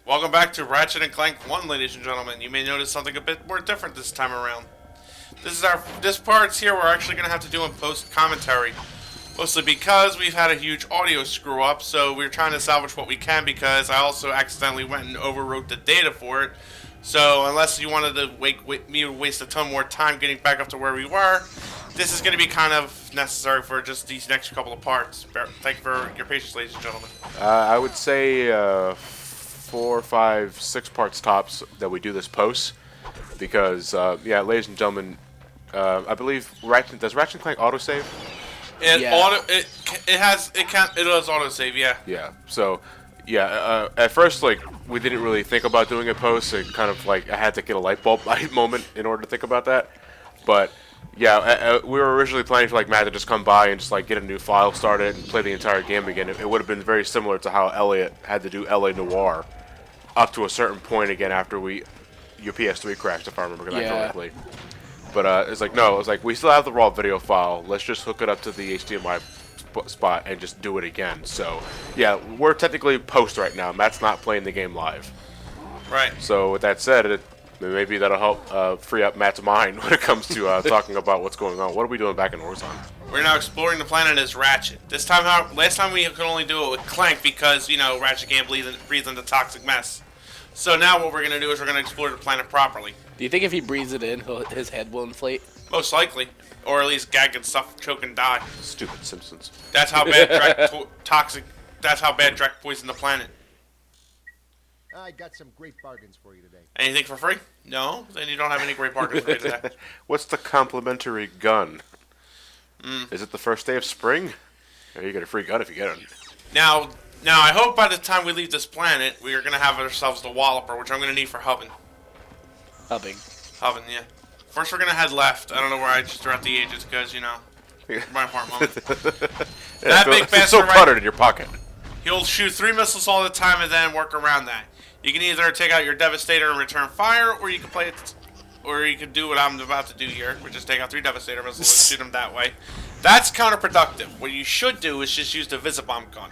Welcome back to Ratchet and Clank 1, ladies and gentlemen. You may notice something a bit more different this time around. This part's here we're actually going to have to do in post-commentary. Mostly because we've had a huge audio screw-up, so we're trying to salvage what we can because I also accidentally went and overwrote the data for it. So unless you wanted to me to waste a ton more time getting back up to where we were, this is going to be kind of necessary for just these next couple of parts. Thank you for your patience, ladies and gentlemen. I would say 4, 5, 6 parts tops that we do this post because, yeah, ladies and gentlemen, I believe does Ratchet Clank autosave? It does autosave, yeah. Yeah. So, yeah. At first, like, we didn't really think about doing a post. It kind of like I had to get a light bulb moment in order to think about that. But yeah, we were originally planning for like Matt to just come by and just like get a new file started and play the entire game again. It would have been very similar to how Elliot had to do LA Noire up to a certain point again after your PS3 crashed, if I remember that correctly. But it's like, no, it's like, we still have the raw video file. Let's just hook it up to the HDMI spot and just do it again. So, yeah, we're technically post right now. Matt's not playing the game live. Right. So, with that said, maybe that'll help free up Matt's mind when it comes to talking about what's going on. What are we doing back in Orxon? We're now exploring the planet as Ratchet. Last time we could only do it with Clank because, you know, Ratchet can't breathe into toxic mess. So now what we're going to do is we're going to explore the planet properly. Do you think if he breathes it in, his head will inflate? Most likely. Or at least gag and stuff, choke and die. Stupid Simpsons. That's how bad that's how bad Drek poisoned the planet. I got some great bargains for you today. Anything for free? No? Then you don't have any great bargains for me today. What's the complimentary gun? Is it the first day of spring? Or you get a free gun if you get it. Now, I hope by the time we leave this planet, we are going to have ourselves the Walloper, which I'm going to need for Hoven. Hoven, yeah. First, we're going to head left. I don't know where I just throughout the ages, because, you know, my part moment. That big bastard so cluttered in your pocket. He'll shoot 3 missiles all the time and then work around that. You can either take out your Devastator and return fire, or you can play it, or you can do what I'm about to do here, which is take out 3 Devastator missiles and shoot them that way. That's counterproductive. What you should do is just use the Visibomb gun.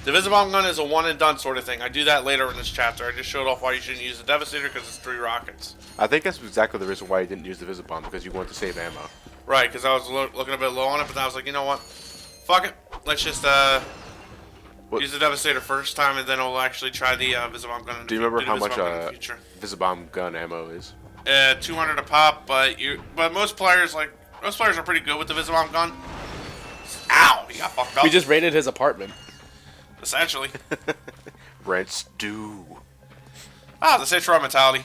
The Visibomb gun is a one and done sort of thing. I do that later in this chapter. I just showed off why you shouldn't use the Devastator because it's 3 rockets. I think that's exactly the reason why you didn't use the Visibomb, because you wanted to save ammo. Right, because I was looking a bit low on it, but I was like, you know what? Fuck it. Let's just use the Devastator first time, and then we'll actually try the Visibomb gun. Do you remember how much Visibomb gun ammo is? 200 a pop, but most players are pretty good with the Visibomb gun. Ow! He got fucked up. We just raided his apartment. Essentially. Rents due. Ah, the Citron mentality.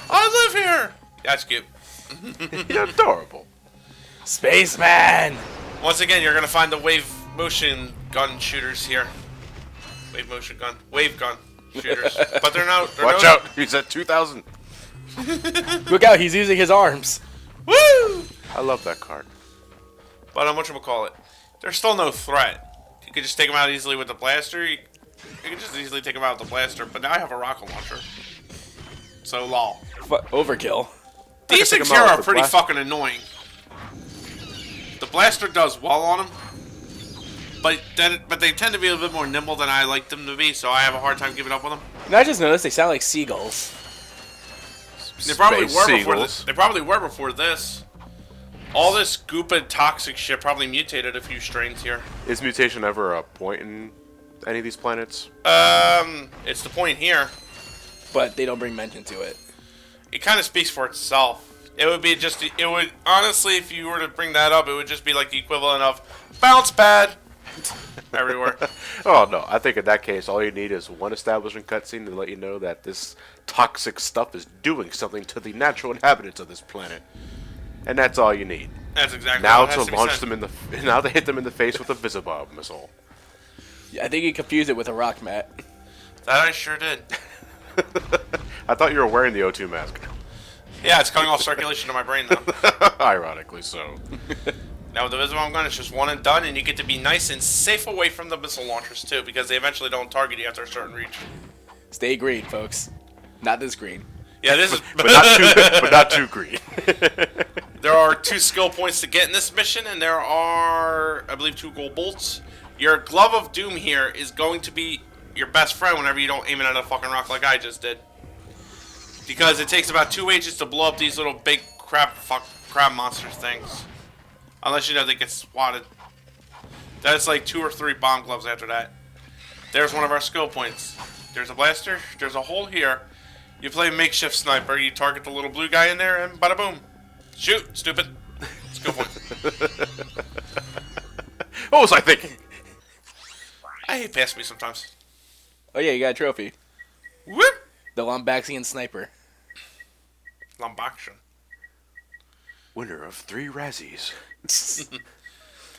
I live here! That's cute. You're adorable. Spaceman! Once again, you're going to find the wave motion gun shooters here. Wave gun shooters. But they're not... Watch out! He's at 2,000. Look out, he's using his arms. Woo! I love that card. But whatchamacallit, there's still no threat. You could just take them out easily with the blaster. You can just easily take them out with the blaster. But now I have a rocket launcher. So, lol. Overkill. These things here are pretty fucking annoying. The blaster does well on them. But they tend to be a little bit more nimble than I like them to be. So I have a hard time giving up on them. And I just noticed they sound like seagulls. They probably were before this. They probably were before this. All this goop and toxic shit probably mutated a few strains here. Is mutation ever a point in any of these planets? It's the point here. But they don't bring mention to it. It kind of speaks for itself. It would honestly, if you were to bring that up, it would just be like the equivalent of bounce pad everywhere. Oh no, I think in that case, all you need is one establishing cutscene to let you know that this toxic stuff is doing something to the natural inhabitants of this planet. And that's all you need. That's exactly now what to launch them in the now to hit them in the face with a Visibomb missile. Yeah, I think you confused it with a rock mat. That I sure did. I thought you were wearing the O2 mask. Yeah, it's cutting off circulation to my brain now. Ironically so. Now with the Visibomb gun, it's just one and done, and you get to be nice and safe away from the missile launchers too, because they eventually don't target you after a certain reach. Stay green, folks. Not this green. Yeah, this is but not too green. There are 2 skill points to get in this mission, and there are, I believe, 2 gold bolts. Your Glove of Doom here is going to be your best friend whenever you don't aim it at a fucking rock like I just did. Because it takes about 2 H's to blow up these little big crab monster things. Unless you know they get swatted. That's like 2 or 3 bomb gloves after that. There's one of our skill points. There's a blaster. There's a hole here. You play makeshift sniper. You target the little blue guy in there and bada boom. Shoot, stupid. Skill point. What was I thinking? I hate pass me sometimes. Oh yeah, you got a trophy. Whoop! The Lombaxian Sniper. Lombaction. Winner of 3 Razzies.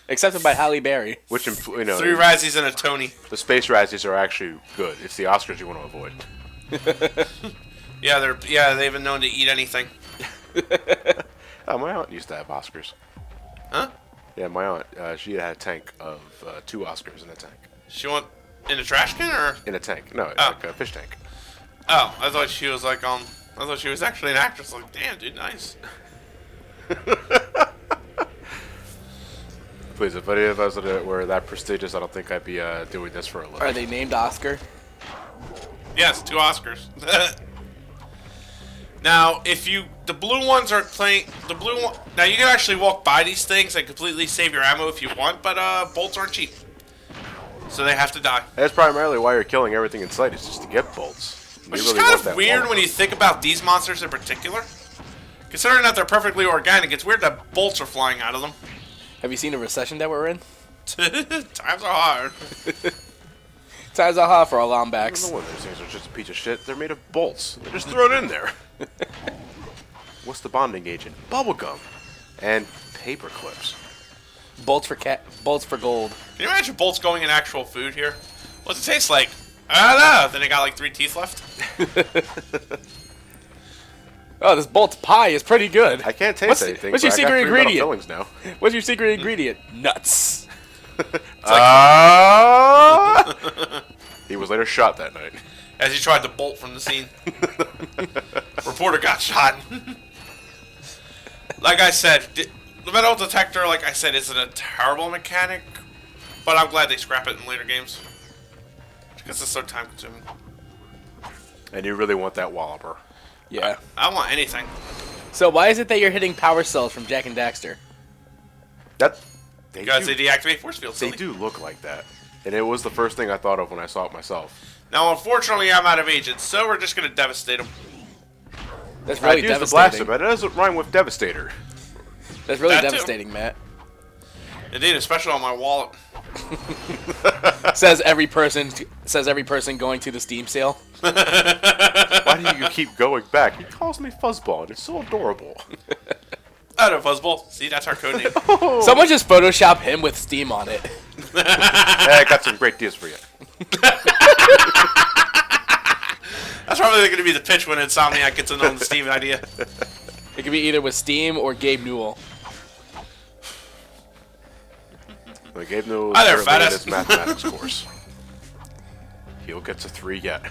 Accepted by Halle Berry. Which, 3 Razzies and a Tony. the space Razzies are actually good. It's the Oscars you want to avoid. Yeah, they've been known to eat anything. Oh, my aunt used to have Oscars. Huh? Yeah, my aunt, she had a tank of 2 Oscars in a tank. She went in a trash can or? In a tank. No, Oh. like a fish tank. Oh, I thought she was like I thought she was actually an actress. Like, damn, dude, nice. Please, if any of us were that prestigious, I don't think I'd be doing this for a living. Are they named Oscar? Yes, 2 Oscars. Now, the blue ones are playing now you can actually walk by these things and completely save your ammo if you want, but bolts aren't cheap, so they have to die. That's primarily why you're killing everything in sight, is just to get bolts. You Which really is kind want of that weird wall. when you think about these monsters in particular. Considering that they're perfectly organic, it's weird that bolts are flying out of them. Have you seen the recession that we're in? Times are hard. Times are hot for our No Lombax. wonder those things are just a piece of shit. They're made of bolts. They're just thrown in there. What's the bonding agent? Bubblegum. And paper clips. Bolts for gold. Can you imagine bolts going in actual food here? What's it taste like? I don't know. Then it got like 3 teeth left. Oh, this Bolt's pie is pretty good. I can't taste anything. What's your but I got secret 3 metal ingredient? fillings now. What's your secret ingredient? Nuts. He was later shot that night. As he tried to bolt from the scene. Reporter got shot. Like I said, the metal detector, like I said, isn't a terrible mechanic, but I'm glad they scrap it in later games. Because it's so time consuming. And you really want that Walloper. Yeah. I want anything. So why is it that you're hitting power cells from Jack and Daxter? Because they deactivate force fields. They silly. do look like that. And it was the first thing I thought of when I saw it myself. Now, unfortunately, I'm out of agents, so we're just going to devastate them. That's I'd really use the blaster, devastating. but it doesn't rhyme with Devastator. That's really That too. devastating, Matt. Indeed, especially on my wallet. Says every person going to the Steam sale. Why do you keep going back? He calls me Fuzzball, and it's so adorable. I don't know, Fuzzball. See, that's our code name. Someone just Photoshop him with Steam on it. Hey, I got some great deals for you. That's probably going to be the pitch when Insomniac gets in on the Steam idea. It could be either with Steam or Gabe Newell. Like Gabe Newell Hi there, is currently in fattass. his mathematics course. He'll get to 3 yet.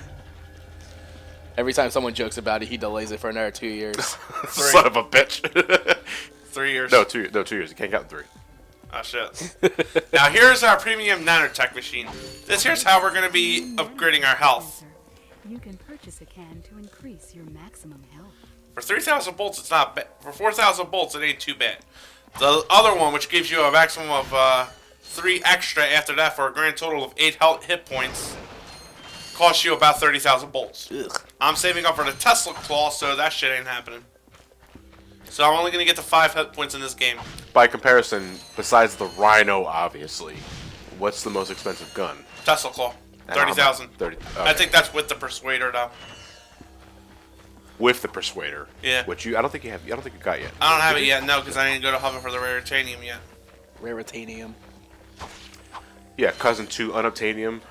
Every time someone jokes about it, he delays it for another 2 years. Son of a bitch. 3 years. No, 2 years. You can't count 3. Oh, shit. Now, here's our premium nanotech machine. Here's how we're going to be upgrading our health. You can purchase a can to increase your maximum health. For 3,000 bolts, it's not bad. For 4,000 bolts, it ain't too bad. The other one, which gives you a maximum of 3 extra after that for a grand total of 8 hit points, costs you about 30,000 bolts. Ugh. I'm saving up for the Tesla claw, so that shit ain't happening. So I'm only going to get to 5 hit points in this game. By comparison, besides the Rhino, obviously, what's the most expensive gun? Tesla claw. 30,000. 30. I Okay. think that's with the Persuader, though. With the Persuader. Yeah. Which I don't think you have. I don't think you got yet. I don't have it yet, no, because I didn't go to Hoven for the Raritanium yet. Raritanium. Yeah, cousin to Unobtainium.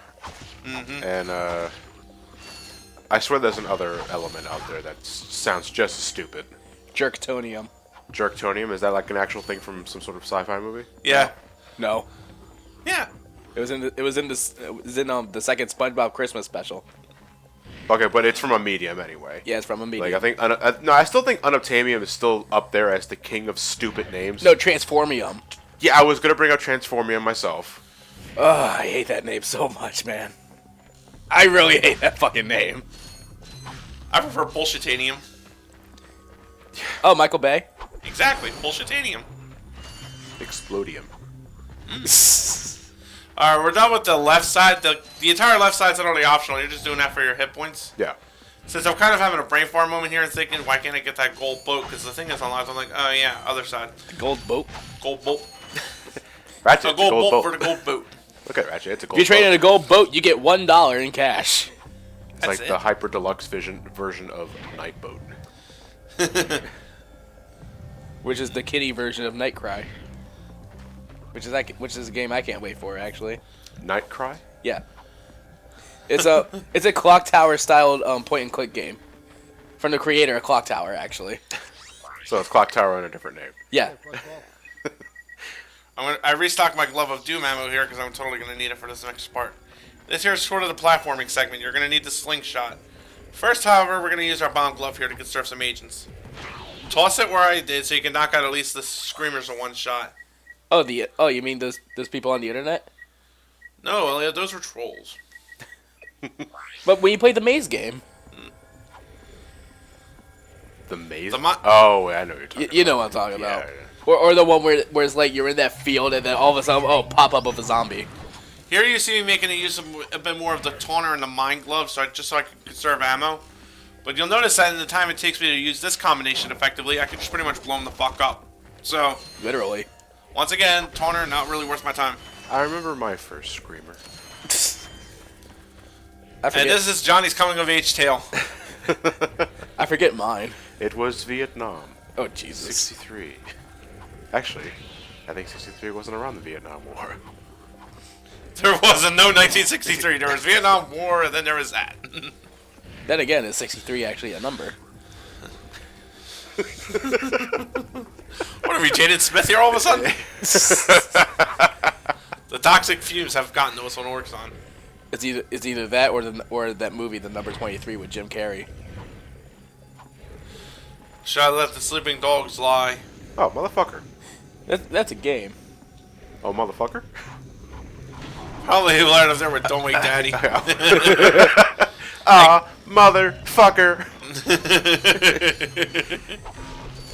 Mm-hmm. And I swear there's another element out there that sounds just as stupid. Jerktonium. Jerktonium, is that like an actual thing from some sort of sci-fi movie? Yeah. No. Yeah. It was in the second SpongeBob Christmas special. Okay, but it's from a medium anyway. Yeah, it's from a medium. Like I think no, I still think Unobtainium is still up there as the king of stupid names. No, Transformium. Yeah, I was gonna bring up Transformium myself. Ugh, I hate that name so much, man. I really hate that fucking name. I prefer Bullshitanium. Oh, Michael Bay. Exactly, Bullshitanium. Explodium. Alright, we're done with the left side. The entire left side's not only optional. You're just doing that for your hit points. Yeah. Since I'm kind of having a brain farm moment here and thinking, why can't I get that gold boat? Because the thing is unlocked. I'm like, oh yeah, other side. Gold boat. Gold boat. Ratchet, A gold boat for the gold boat. Look at Ratchet. It's a If gold you trade in boat. a gold boat, you get $1 in cash. It's like That's the it. hyper deluxe version of Night Boat. Which is the kitty version of Nightcry. Which is a game I can't wait for, actually. Night Cry? Yeah. It's a clock tower styled point and click game. From the creator of Clock Tower, actually. So it's Clock Tower and a different name. Yeah. I restocked my glove of doom ammo here because I'm totally going to need it for this next part. This here is sort of the platforming segment. You're going to need the slingshot. First, however, we're going to use our bomb glove here to conserve some agents. Toss it where I did so you can knock out at least the screamers in one shot. Oh, you mean those people on the internet? No, Elliot, those were trolls. But when you played the maze game, The maze? The oh, I know what you're talking you know what I'm talking about. about. Or the one where it's like you're in that field and then all of a sudden, pop up of a zombie. Here you see me making use of a bit more of the taunter and the mind glove, just so I can conserve ammo. But you'll notice that in the time it takes me to use this combination effectively, I can just pretty much blow them the fuck up. So, Literally. once again, taunter not really worth my time. I remember my first screamer. I forget. And this is Johnny's coming of age tale. I forget mine. It was Vietnam. Oh Jesus. 63. Actually, I think 63 wasn't around the Vietnam War. There wasn't no 1963. There was Vietnam War, and then there was that. Then again, is 63 actually a number? What are we, Jaden Smith here all of a sudden? The toxic fumes have gotten to us on Orxon. It's either that or that movie, The Number 23, with Jim Carrey. Should I let the sleeping dogs lie? Oh, motherfucker. That's a game. Oh, motherfucker. Probably learned up there with Don't Wake Daddy. Motherfucker.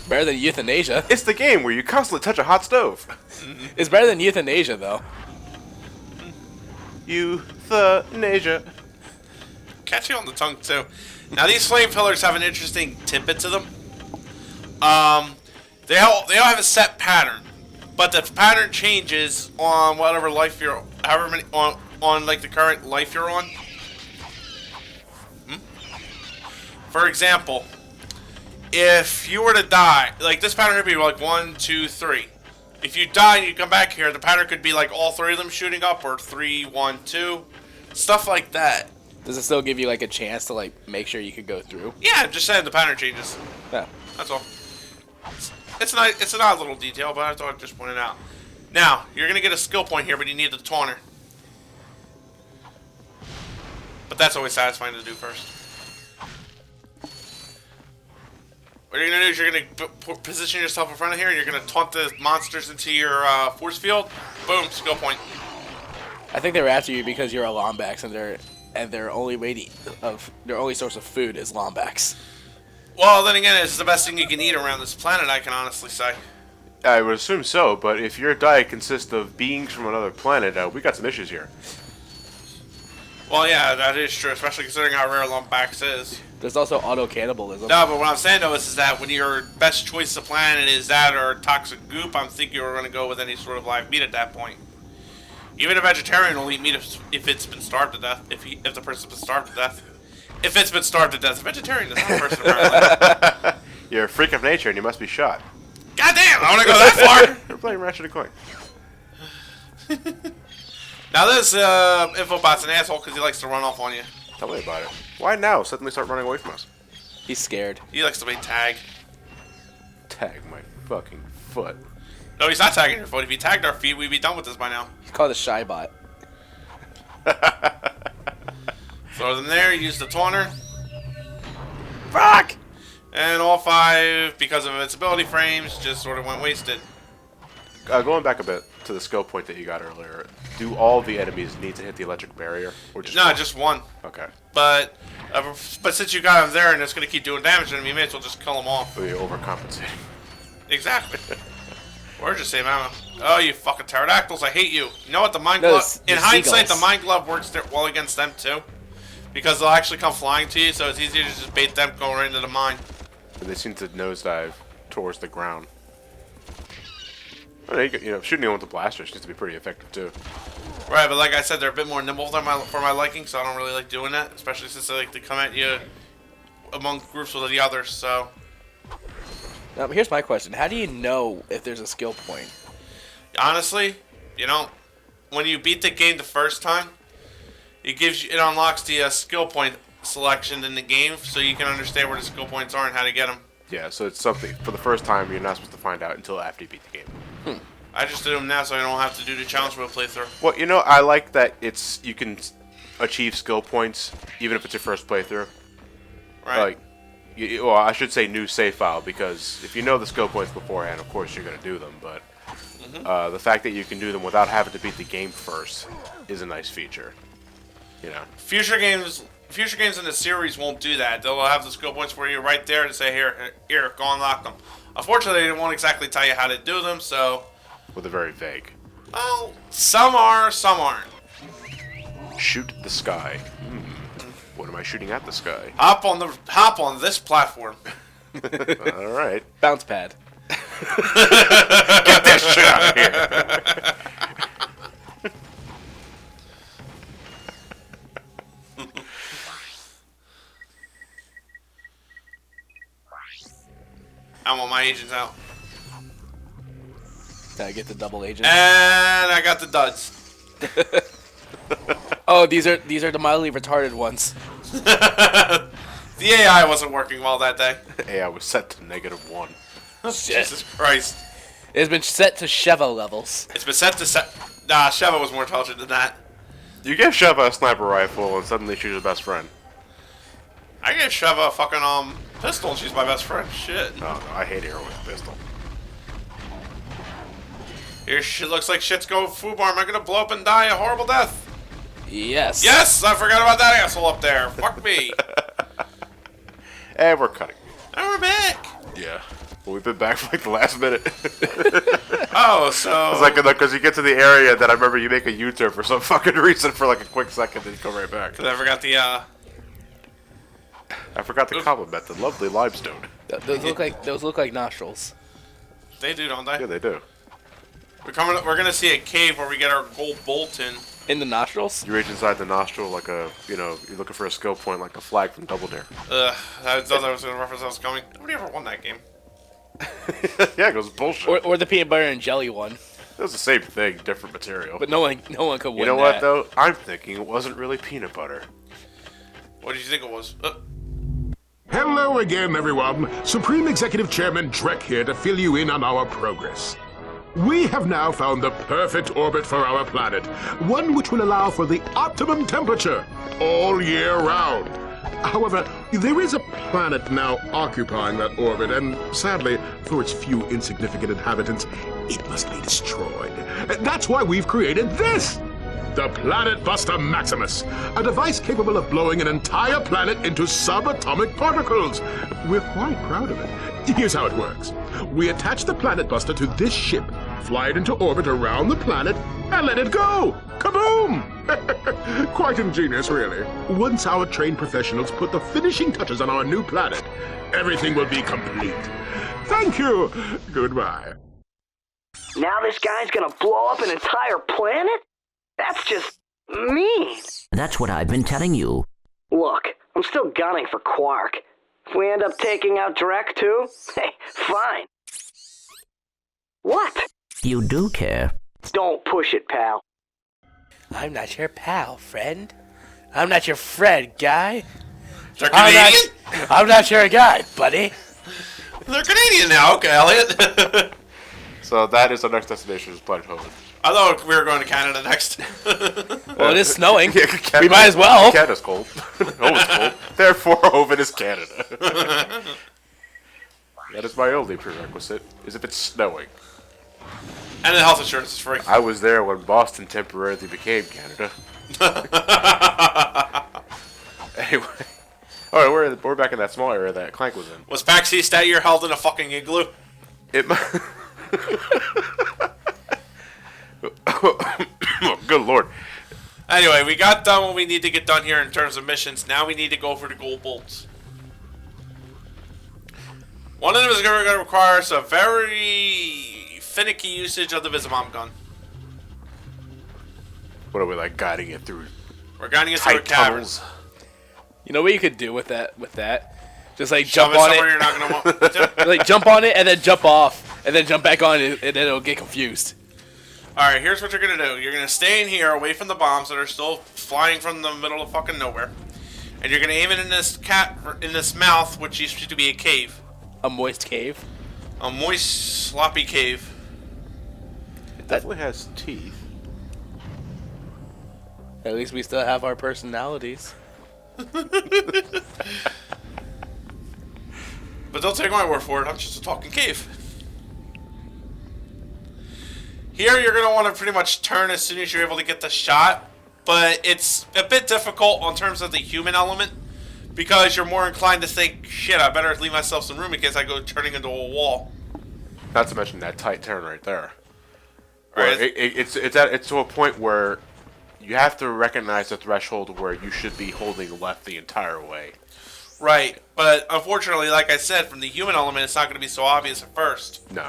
Better than euthanasia. It's the game where you constantly touch a hot stove. It's better than euthanasia, though. Euthanasia. Catchy on the tongue, too. Now, these flame pillars have an interesting tidbit to them. They all have a set pattern, but the pattern changes on whatever life you're, however many, on like the current life you're on. For example, if you were to die, like this pattern would be like 1, 2, 3. If you die and you come back here, the pattern could be like all 3 of them shooting up, or 3, 1, 2, stuff like that. Does it still give you like a chance to like make sure you could go through? Yeah, I'm just saying the pattern changes. Yeah. That's all. It's an odd little detail, but I thought I'd just point it out. Now, you're going to get a skill point here, but you need the taunter. But that's always satisfying to do first. What you're going to do is you're going to position yourself in front of here, and you're going to taunt the monsters into your force field. Boom, skill point. I think they were after you because you're a Lombax, and their only source of food is Lombax. Well, then again, it's the best thing you can eat around this planet, I can honestly say. I would assume so, but if your diet consists of beings from another planet, we got some issues here. Well, yeah, that is true, especially considering how rare Lombax is. There's also auto-cannibalism. No, but what I'm saying, though, is that when your best choice of planet is that or toxic goop, I'm thinking you're going to go with any sort of live meat at that point. Even a vegetarian will eat meat if it's been starved to death, if the person's been starved to death. If it's been starved to death. A vegetarian is not a person, apparently. You're a freak of nature and you must be shot. God damn, I want to go that far! We're playing Ratchet Clank. Now this infobot's an asshole because he likes to run off on you. Tell me about it. Why now suddenly start running away from us? He's scared. He likes to play tag. Tag my fucking foot. No, he's not tagging your foot. If he tagged our feet, we'd be done with this by now. He's called a shy bot. Throw them there, use the taunter. Fuck! And all 5, because of invincibility frames, just sort of went wasted. Going back a bit. to the skill point that you got earlier, do all the enemies need to hit the electric barrier, or just No, one? just one. Okay. But since you got him there and it's going to keep doing damage to him, you may as well just kill him off. So you're overcompensating. Exactly. Or just save ammo. Oh, you fucking pterodactyls! I hate you. You know what? The mind No, glove. In the hindsight, seagulls. the mind glove works well against them too, because they'll actually come flying to you. So it's easier to just bait them going right into the mine. And they seem to nosedive towards the ground. Well, you know, shooting them with the blasters seems to be pretty effective too. Right, but like I said, they're a bit more nimble for my liking, so I don't really like doing that, especially since they like to come at you among groups with the others. So. Now, here's my question: how do you know if there's a skill point? Honestly, you know, when you beat the game the first time, it unlocks the skill point selection in the game, so you can understand where the skill points are and how to get them. Yeah, so it's something for the first time you're not supposed to find out until after you beat the game. I just did them now, so I don't have to do the challenge mode playthrough. Well, you know, I like that you can achieve skill points even if it's your first playthrough. Right. Like, well, I should say new save file, because if you know the skill points beforehand, of course you're gonna do them. But the fact that you can do them without having to beat the game first is a nice feature. You know. Future games in the series won't do that. They'll have the skill points for you right there to say, here, go unlock them. Unfortunately, they won't exactly tell you how to do them, so. Well, they're very vague. Well, some are, some aren't. Shoot the sky. What am I shooting at the sky? Hop on this platform. All right. Bounce pad. Get this shit out of here. I want my agents out. Gotta get the double agent. And I got the duds. Oh, these are the mildly retarded ones. The AI wasn't working well that day. AI was set to -1. Jesus Christ. It's been set to Chevo levels. It's been set to set. Nah, Sheva was more intelligent than that. You give Sheva a sniper rifle and suddenly she's your best friend. I gave Sheva a fucking pistol and she's my best friend. Shit. No, I hate her with a pistol. Here shit looks like shit's going foobar. Am I gonna blow up and die a horrible death? Yes. Yes, I forgot about that asshole up there. Fuck me. And we're cutting. And we're back. Yeah. Well, we've been back for like the last minute. Oh, so. It's like, because you get to the area that I remember you make a U-turn for some fucking reason for like a quick second, then you come right back. I forgot the I forgot to compliment the lovely limestone. Those look like nostrils. They do, don't they? Yeah, they do. We're gonna see a cave where we get our gold bolt in. In the nostrils? You reach inside the nostril like you're looking for a skill point like a flag from Double Dare. I thought that was gonna reference I was coming. Nobody ever won that game. Yeah, it goes bullshit. Or the peanut butter and jelly one. It was the same thing, different material. But no one could win. You know that. what though? I'm thinking it wasn't really peanut butter. What did you think it was? Hello again, everyone. Supreme Executive Chairman Drek here to fill you in on our progress. We have now found the perfect orbit for our planet, one which will allow for the optimum temperature all year round. However, there is a planet now occupying that orbit, and sadly, for its few insignificant inhabitants, it must be destroyed. That's why we've created this! The Planet Buster Maximus, a device capable of blowing an entire planet into subatomic particles. We're quite proud of it. Here's how it works. We attach the Planet Buster to this ship, fly it into orbit around the planet, and let it go! Kaboom! Quite ingenious, really. Once our trained professionals put the finishing touches on our new planet, everything will be complete. Thank you. Goodbye. Now this guy's gonna blow up an entire planet? That's just mean. That's what I've been telling you. Look, I'm still gunning for Quark. If we end up taking out Drek too, hey, fine. What? You do care. Don't push it, pal. I'm not your pal, friend. I'm not your friend, guy. They're Canadian? I'm not your guy, buddy. They're Canadian now. Okay, Elliot. So that is our next destination, is Planet Hoven. I thought we were going to Canada next. Well, it is snowing. Yeah, We might as well. Canada's cold. Hoven's cold. Therefore, Hoven is Canada. That is my only prerequisite, is if it's snowing. And the health insurance is free. I was there when Boston temporarily became Canada. Anyway. Alright, we're back in that small area that Clank was in. Was PAX East that year held in a fucking igloo? It oh, good lord. Anyway, we got done what we need to get done here in terms of missions. Now we need to go for the gold bolts. One of them is going to require some very finicky usage of the Visibomb gun. What are we, like, guiding it through? We're guiding it through a tight cavern. tunnels? You know what you could do with that? Just like Shove jump on somewhere it. you're not going to want. Like jump on it and then jump off and then jump back on it and then it'll get confused. Alright, here's what you're going to do. You're going to stay in here away from the bombs that are still flying from the middle of fucking nowhere. And you're going to aim it in this mouth, which used to be a cave. A moist cave. A moist, sloppy cave. It definitely has teeth. At least we still have our personalities. But don't take my word for it, I'm just a talking cave. Here you're going to want to pretty much turn as soon as you're able to get the shot, but it's a bit difficult in terms of the human element, because you're more inclined to think, shit, I better leave myself some room in case I go turning into a wall. Not to mention that tight turn right there. Right. It's to a point where you have to recognize the threshold where you should be holding left the entire way. Right, but unfortunately, like I said, from the human element, it's not going to be so obvious at first. No.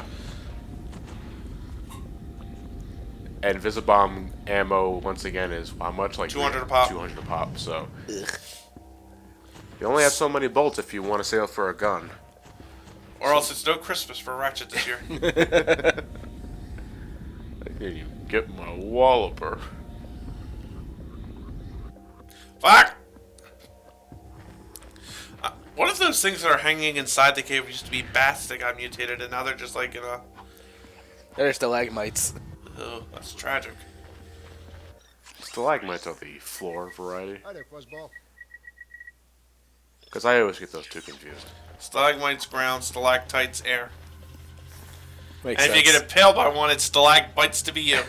And Visibomb ammo, once again, is how much? Like 200 a pop. 200 a pop, so. Ugh. You only have so many bolts if you want to sail for a gun. Or else it's no Christmas for Ratchet this year. Here you get my walloper. Fuck! What if those things that are hanging inside the cave used to be bats that got mutated and now they're just like, They're stalagmites. Oh, that's tragic. Stalagmites of the floor variety. Hi there, Fuzzball. Because I always get those two confused. Stalagmites, ground, stalactites, air. Makes And if sense. you get impaled by one, it's stalagmites to be you.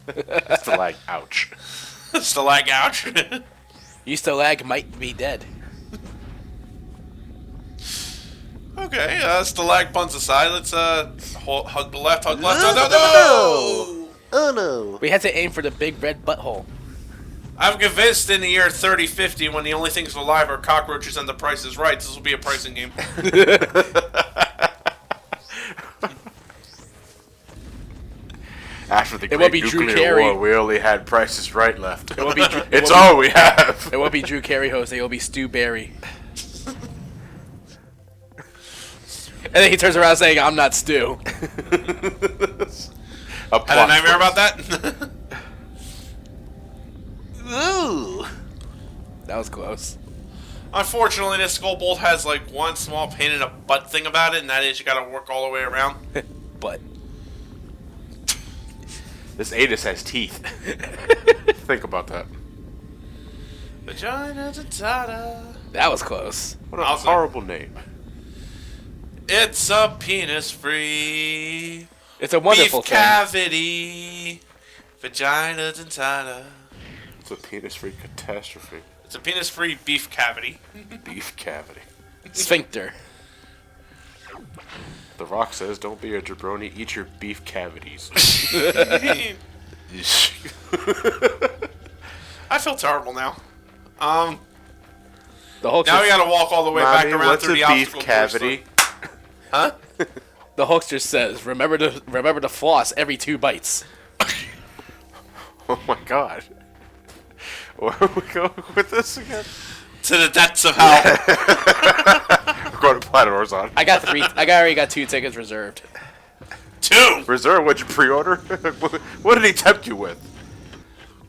Stalag, ouch. Stalag, ouch. You stalag might be dead. Okay, stalag puns aside, let's hug the left, hug the left. No! Oh no! We had to aim for the big red butthole. I'm convinced in the year 3050, when the only things alive are cockroaches and the price is right, this will be a pricing game. After the It won't Great be Drew Nuclear Carey. War, we only had Price is Right left. It won't be Drew, It's all we have. It won't be Drew Carey hosting. It'll be Stu Barry. And then he turns around saying, "I'm not Stu." Had a nightmare about that? Ooh. That was close. Unfortunately, this skull bolt has like one small pain in the butt thing about it, and that is you gotta work all the way around. But This anus has teeth. Think about that. Vagina dentata. that was close. What a Also- horrible name. It's a penis-free It's a wonderful beef thing. cavity. Vagina dentata. It's a penis-free catastrophe. It's a penis-free beef cavity. Beef cavity. Sphincter. The Rock says, "Don't be a jabroni. Eat your beef cavities." I feel terrible now. The Hulkster. Now we gotta walk all the way back Mommy, around what's through a the beef obstacle cavity? course. Huh? The Hulkster says, "Remember to floss every 2 bites." Oh my god. Where are we going with this again? To the depths of hell. We're going to Planet Orxon. I already got 2 tickets reserved. 2 Reserve, what'd you pre-order? What did he tempt you with?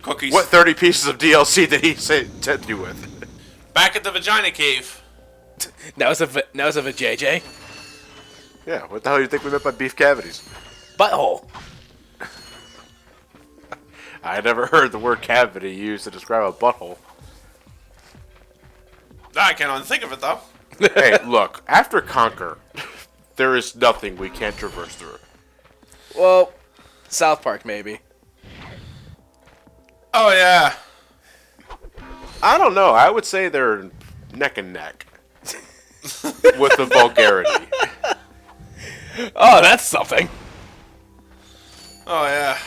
cookies. What 30 pieces of DLC did he tempt you with? Back at the vagina cave. That was a JJ. Yeah, what the hell do you think we meant by beef cavities? Butthole. I never heard the word cavity used to describe a butthole. I can't think of it though. Hey, look, after Conquer, there is nothing we can't traverse through. Well, South Park, maybe. Oh yeah. I don't know. I would say they're neck and neck with the vulgarity. Oh, that's something. Oh yeah.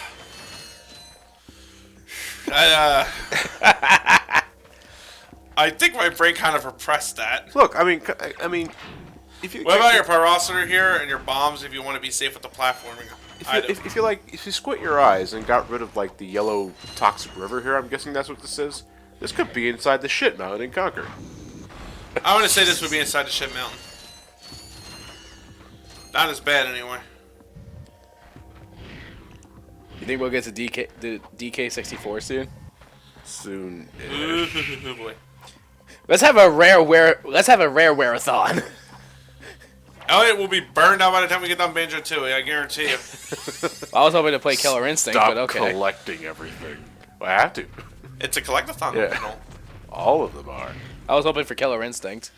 I think my brain kind of repressed that. Look, I mean, if you What about your pyrocenter here and your bombs if you want to be safe with the platforming? if you squint your eyes and got rid of like the yellow toxic river here, I'm guessing that's what this is. This could be inside the shit mountain in Conquer. I want to say this would be inside the ship mountain. Not as bad anyway. You think we'll get to DK64 soon? Soon. Oh boy. Let's have a rare wear-a-thon. Elliot will be burned out by the time we get done Banjo 2, I guarantee you. I was hoping to play Killer Instinct, Stop but okay. collecting everything. Well, I have to. It's a collectathon. Yeah. All of them are. I was hoping for Killer Instinct.